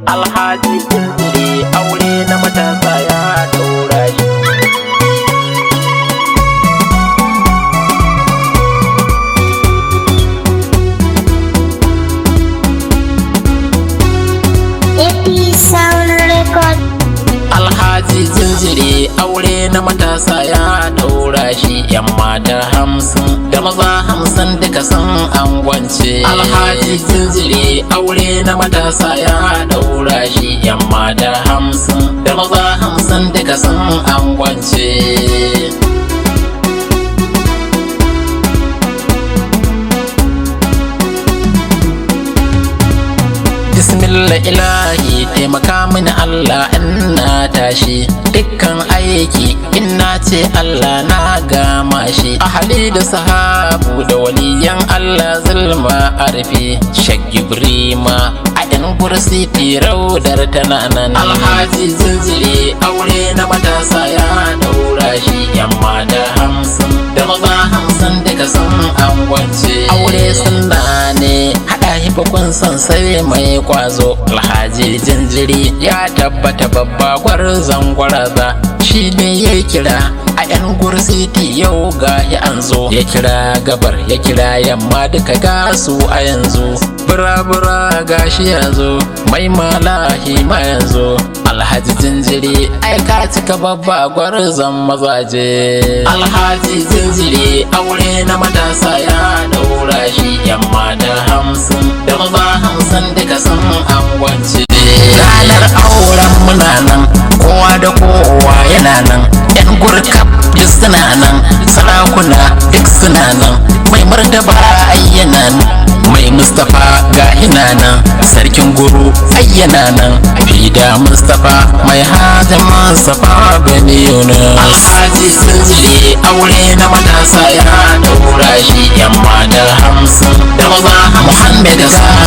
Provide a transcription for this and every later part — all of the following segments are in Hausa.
Alhaji jinjiri aure na matasa ya daura shi. Alhaji jinjiri aure na matasa ya daura shi. Yan mata 50 da maza 50 duka sun angwance. Alhaji jinjiri aure na matasa ya daura shi. Yan mata 50 da maza 50 duka sun angwance. Bismillah ilahi taimaka mini Allah in na tashi dukkan aiki in na ce Allah na gama shi. Ahali da sahabu da waliyan Allah zulma arfi shagibrima a yan kursi raudar tana nan. Alhaji jinjiri aure na matasa ya daura shi. Yan mata 50 da maza 50 duka sun angwance. Aure sunna ne haɗa hifakun son sai mai kwazo. Alhaji jinjiri ya tabbata babba gwarzon gwaraza. Shi ne ya kira a yan gursiti yau gahi an zo. Ya kira gabar ya kira yamma duka gasu a yanzu. Bura-bura gashi ya zo mai malahi ma yanzu. Alhaji jinjiri ai ka cika babba gwarzon mazaje. Alhaji jinjiri aure na matasa ya daura shi. Yan mata 50 da maza 50 duka sun angwance. Ranar auren muna nan kowa da kowa yana nan. Yan gurkaf duk suna nan, sarakuna duk suna nan, mai martaba ayyana nan, mai Mustapha ga hina nan, sarkin guru ayyana nan, fida Mustapha mai hajjan Mustapha bani Yunus. Alhaji jinjiri aure na matasa ya daura shi. Yan mata 50 da maza 50 Muhammad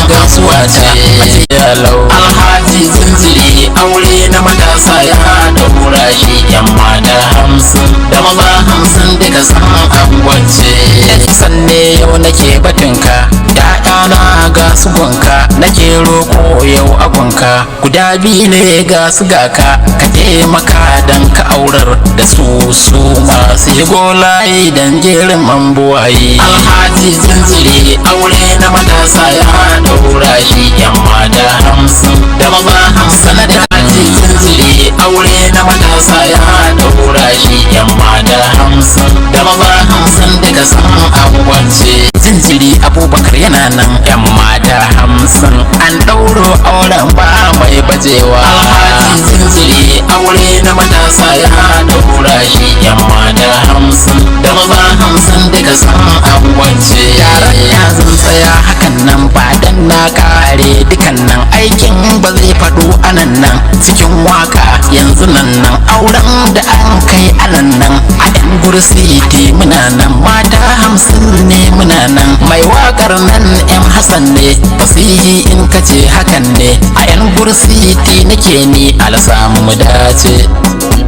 gasuwa ce ajiyalau. Alhaji jinjiri aure na matasa ya daura shi. Yan mata 50 da maza 50 duka sun angwance. Sanne yau nake batunka ‘ya'yana ga su gonka, nake roko yau agonka. Guda biyu ne ga su gaka, ka taimaka dan ka aurar da su masu yi golaye dan jerin mambuwaye. Alhaji jinjiri aure na matasa ya daura shi. Yan mata 50 da maza 50 da Alhaji jinjiri aure na matasa ya daura shi. Yan mata 50 da maza 50 duka sun angwance. Jinjiri Abubakar yana nan. Yan mata 50 an ɗauro auren ba mai bajewa. Alhaji jinjiri aure na matasa ya daura shi. Yan mata 50 da maza 50 duka sun angwance. Yaran ya zan tsaya hakan nan ba dan na kare dukan nan aikin ba zai faɗo anan nan cikin waka yanzu nan auren da an kai anan nan a yan gursiti muna nan mata 50 ne muna nan mai wakar nan yan Hassan ne fasihi in kace hakan ne a yan gursiti nake ni alsamu mu dace.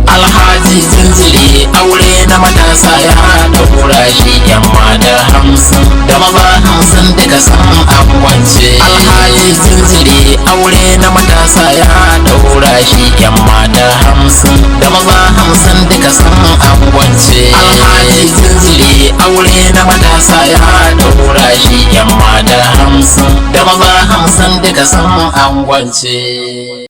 Alhaji jinjiri aure na matasa ya daura shi. Yan mata 50 da maza 50 duka sun angwance. Alhaji jinjiri aure na matasa ya daura shi. Yan mata 50 da maza 50 duka sun angwance. Alhaji jinjiri aure na matasa ya daura shi. Yan mata 50 da maza 50 duka sun angwance.